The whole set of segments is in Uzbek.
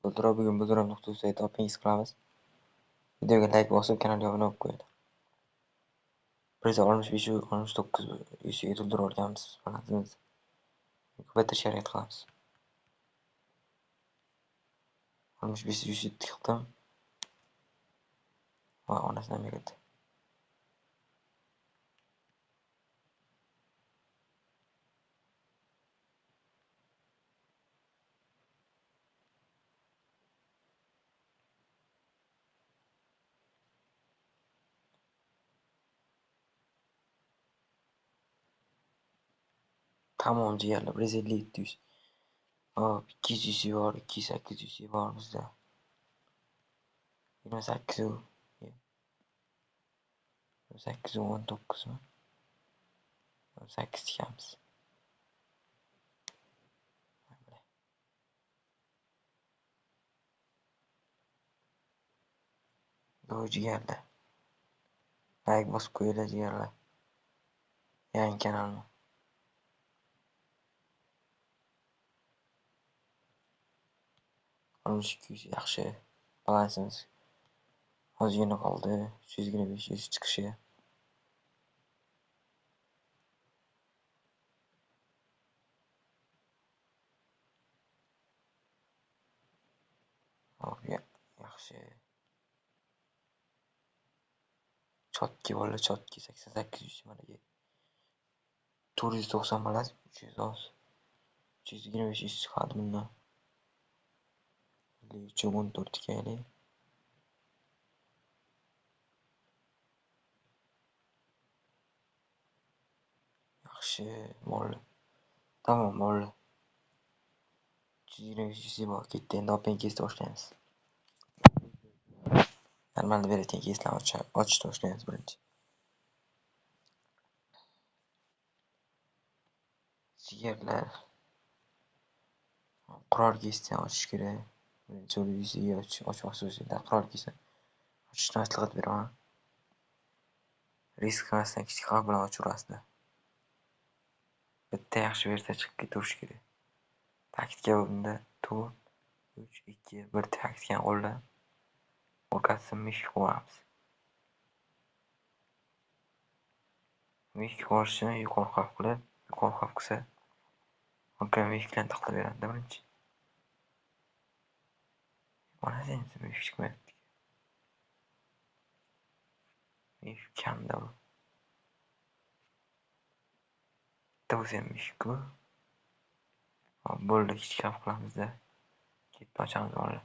To'ldirib bugun buziram.uz topingiz qilamiz. Videoga like bosib, kanalga obuna bo'lib qo'ying. Biz 65 69 yuziga to'ldirib olganmiz. Balandimiz ko'paytirishga harakat qilamiz. 65 107 qildim. Va onasidan berdi. Tamam ciğerler. 150 700. Hop 200 var, 2800 var bizde. 28 o. 28 19 mu? 28 tikamiz. Yo ciğerler. Like bosib qo'yinglar ciğerler. Yangi kanalmi? Olmuş 200 yaxshi. Balansimiz ozgina qoldi. 325 chiqishi. Hop yaxshi. Chotki bola chotki 88 mana 490 balas 300 oz. 325 chiqadi bundan. 14 kayli. Yaxshi bo'ldi. Tamam bo'ldi. 325 bor ketdi. Endi open kesib boshlaymiz. Normalda berayotgan keslarni ochishni boshlaymiz birinchi. Sigirlar qurol kesdan ochish kerak. Birinchi yuziga ochmoqchi bo'lsanglar qurol kesdan ochishni maslahat beraman. Risk qilmasdan kichik qilib bilan ochaverasizlar. Bitta yaxshi versiya chiqib ketaverishi kerak. Taktika bunda 4 3 2 1 taktikani qo'llab o'rtasini mishka qo'yamiz. Mishka qo'yishni yuqori xavf qilib, yuqori xavf qilsa o'rtaga mishkani taqlab beradi birinchi. Mana endi mishka mayapti. Mishka kamda bu. Bitta bo'lsa mishka. Hop bo'ldi, kichik xavf qilamizda. Ketib ochamiz bo'ldi.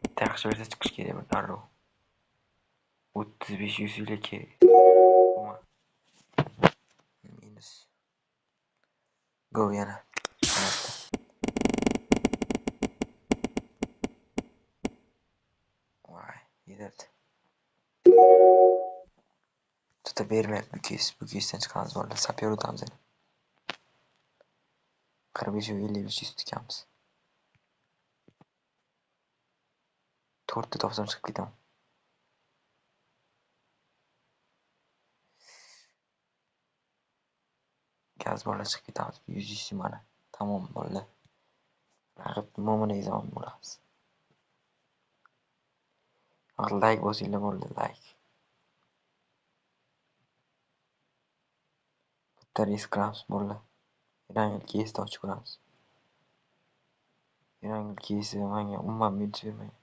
Bitta yaxshi versiya chiqishi kerak bu darrov. 35 100 kerak. Minus. Go yana. Vay, yedirdi. Tuta bermayapti bu kesdan chiqamiz bo'ldi. Sapyor o'tamiz endi. 45 55 tikamiz. 4 ta topsam chiqib ketaman. Gaz bola chiqib ketamiz. 100 mana. Tamom bo'ldi. Raqib mo'mina zaman bo'lamiz. Like bosinglar bo'ldi, like. Bitta risk qilamiz bo'ldi. Yangi kesda ochib ko'ramiz. Yangi kesi menga umuman minus bermaydi.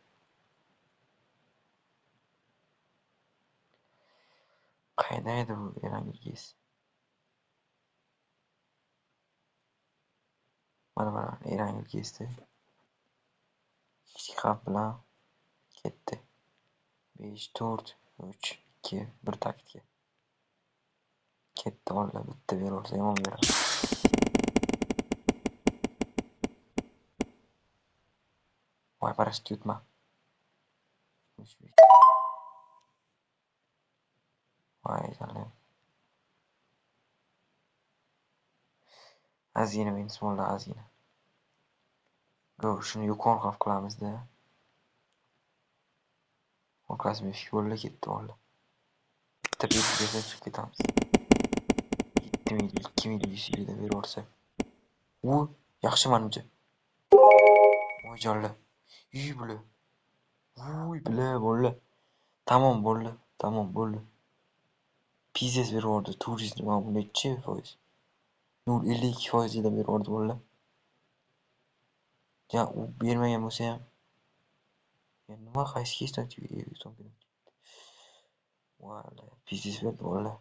Qaynaydi bu yangi kes. Mana yangi kesdi. Kichik xavf bilan ketdi. 5 4 3 2 1 taktika. Ketdi oldi, bitta beraversa yomon beradi. Voy parashyut yutma. Voy canım. Ozgina minus bo'ldi, ozgina. Go, shuni yuqori xavf qilamizda. Orqasiga mishka bo'ldi, ketdi oldi. Bitta besiga chiqib ketamiz. 7 mil 2 mil 100 yilda beraversa. U yaxshi menimcha. mo'ljalli. Bule. Bile bo'ldi. Tamom bo'ldi. Tamom bo'ldi. Pizes berib turizm mana bu nechi foiz? 0,52% berib yubordi bo'ldi. Ja, u bermagan bo'lsa ham. Nima qaysi kesdan Valla, pizes berdi bo'ldi.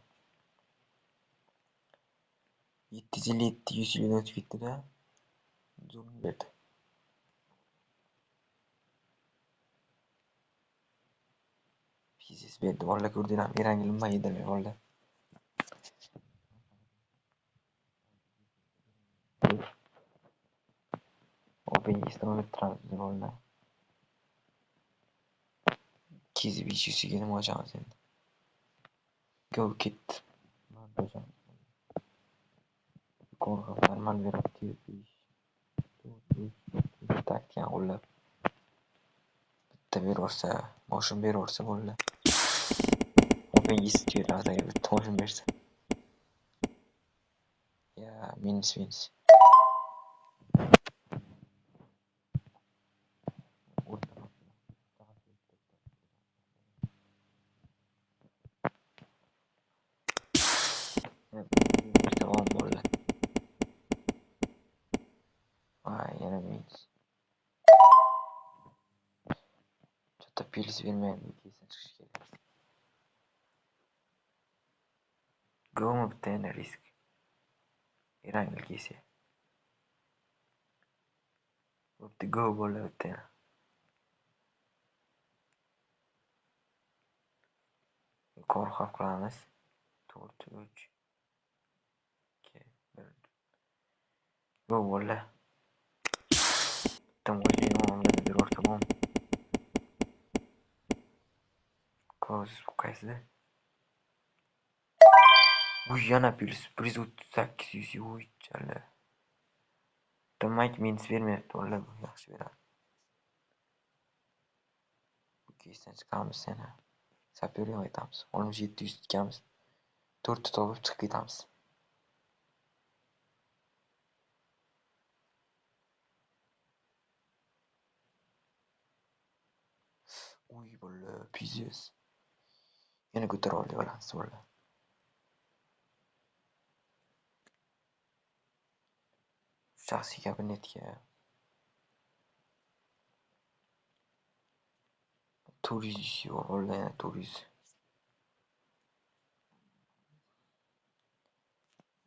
750 100 yildan o'tib ketdi-da. Zo'n berdi. Pizes berdi. Valla ko'rdinglar, Erangi nima yedirmay valla. Obeyisdan o'tiramiz valla. Kezib ichishga nima olamiz endi? Go ketdi. Qo'rqoqlar mal beribdi. Taktikan qo'llab. Bitta bervorsa, moshin bervorsa bo'ldi. Obeyis tuyuladi agar bitta moshin bersa. Ya, minus. Tamam bo'ldi. Yana minus. Chota pils bermaydi, kesin chiqish kerak. Go'mi bitta yana risk. Erangli kelsa. Bo'pti, go bo'ldi bitta yana. Qo'rqoq qilamiz. 4 3 2 1. Go bo'ldi. Bitta mashina olib berib tamam. Ko'z qaysida? Bu yana pils 138 uy chala. Demak, minus bermayapti, valla bu yaxshi beradi. Bu keysdan chiqamiz yana. Sapyorga aytamiz. 700 tikamiz. 4 ta topib chiqib ketamiz. Uy bo'ldi, pizes. Yana ko'tarib oldi balans bo'ldi. Shaxsiy kabinetga turizm bo'ldi, yana turizm.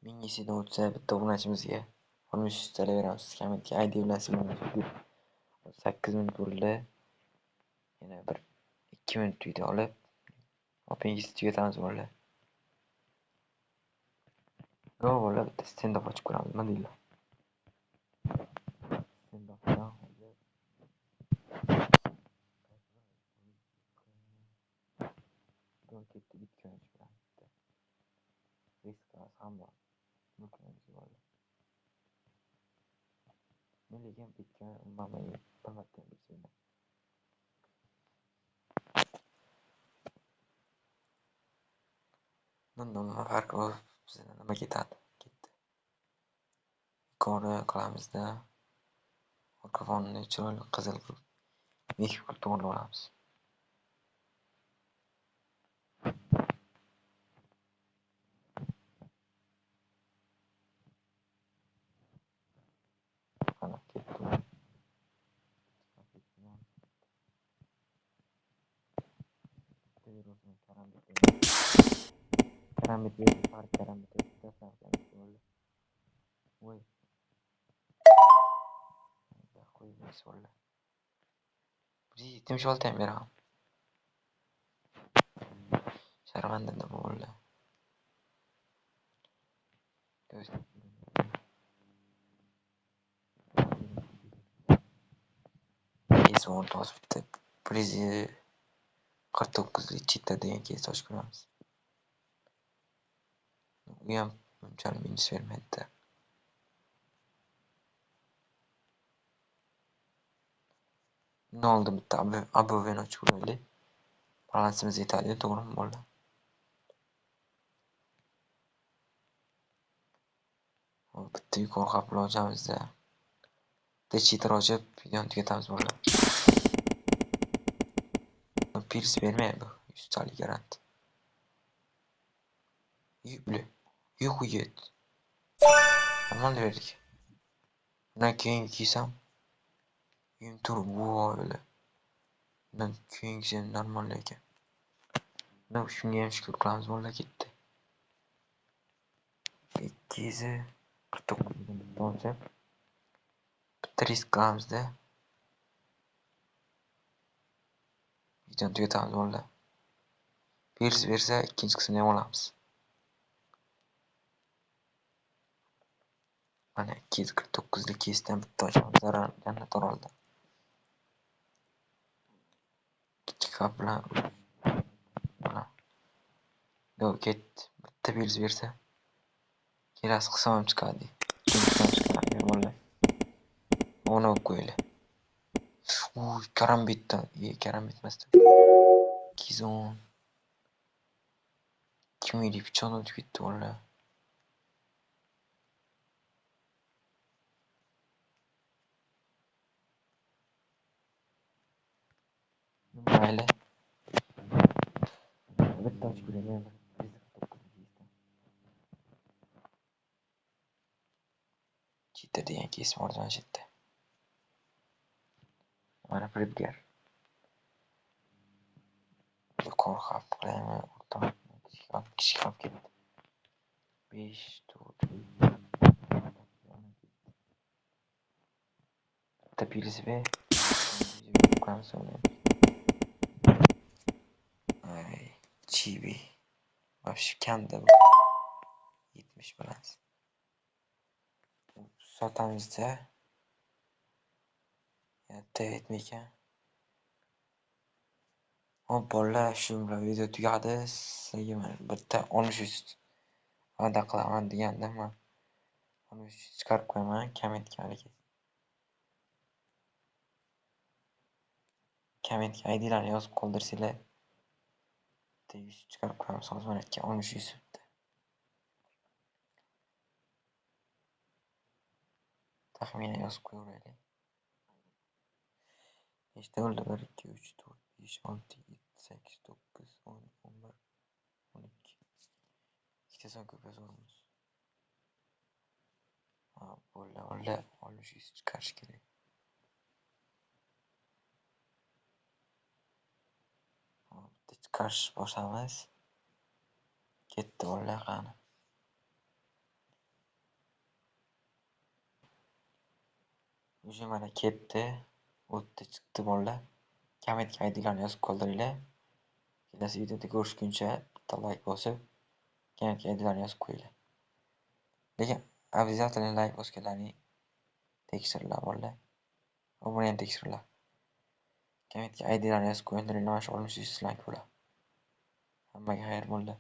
1000 o'tsa bitta o'rnachimizga 13 tala beramiz. Kabinetga ID bilan simlashib 8 minut bo'ldi. Yana bir 2 minut video olib, opingizni tugatamiz bo'ldi. Go bo'ldi, bitta stand-up ochib ko'ramiz, nima deydi? Stand-updan hozir go ketdi, bitcoin ochib ko'ramiz. Risk ham bor. Lekin bitcoin umuman qimmatdan bitcoin. Bundan nima farqi bor? Bizda nima ketadi? Ketdi. Yuqori qilamizda. Orqa fonni chiroyli qizil qilib mexik qilib to'g'rilab olamiz. Ana ketdi. Karambit berdi, farq karambit bo'ldi. Voy. Qo'yib bo'ldi. Bizi timshol ham beraman. Sharmandada bo'ldi. Kesvon tosibdi. Prezident 49 chita degan kes ochib ko'ramiz. U ham unchalik minus bermaydi. Bundan oldin bitta aboveni ochib ko'raylik. Balansimiz yetadi, to'g'rimi bo'ldi? Bitta yuqori qabul olacağımızda bitta cheater ochib videoni tugatamiz bolalar. Pirs bermaydi bu 100 garant. Bля, охуеть. Nормально verdik. Bundan keyin kiysam uyim turib voy öyle. Bundan keyingisini normal ekan. Bundan shunga ham shukur qilamiz bolalar ketdi. 249 bitta risk qilamizda. Videoni tugatamiz bolalar. Pirs bersa ikkinchi qismini ham olamiz. Mana 249lik kesdan bitta ochamiz zarar jannat orolda. Ikki kap bilan yo ketdi. Bitta pirs bersa kelasi qism ham chiqadi. Ikkinchi qism chiqadi bolalar. Ona qo'yinglar. Karambitdan, karambit emasdan. 210 2 pichon o'tib ketdi bolalar. Mayli. Bitta ochib ko'raman. Cheater degan kesma ordan shitdi. Mana firibgar. Yuqori xavf qilaman. Kichik xavf ketdi. 5 4 bitta PSV ay chibi вообще kamda bu 70 balans sotamizda yatta yetmikan. Hop bolalar, shu bilan video tugadi. Sizlarga bitta 13 va'da qilaman degandim men. 13 chiqarib qo'yaman kommentga harakat. Kommentga IDlarni yozib qoldirsanglar bitta 100 chiqarib qo'yamiz. Hozir mana 13 yuzibdi. Taxminan yozib qo'yaveraylik. Nechta bo'ldi? 1 2 3 4 5 6 7 8 9 10 11 12. Ikkita son ko'p yozamiz. Ha, bolalar 13 chiqarish kerak. Bitta chiqarish boshlamiz. Ketdi bolalar qani. Уже mana ketdi. O'tdi chiqdi bolalar. Kommentga IDlarni yozib qoldiringlar. Kelasi videoda ko'rishguncha bitta like bosib, kommentga IDlarni yozib qo'yinglar. Lekin обязательно like bosganlarning tekshiringlar bolalar. Va buni ham tekshiringlar. Kommentga IDlarni yozib qo'yinglar, mana shu 13 like bo'ladi. Hammaga xayr bo'ldi.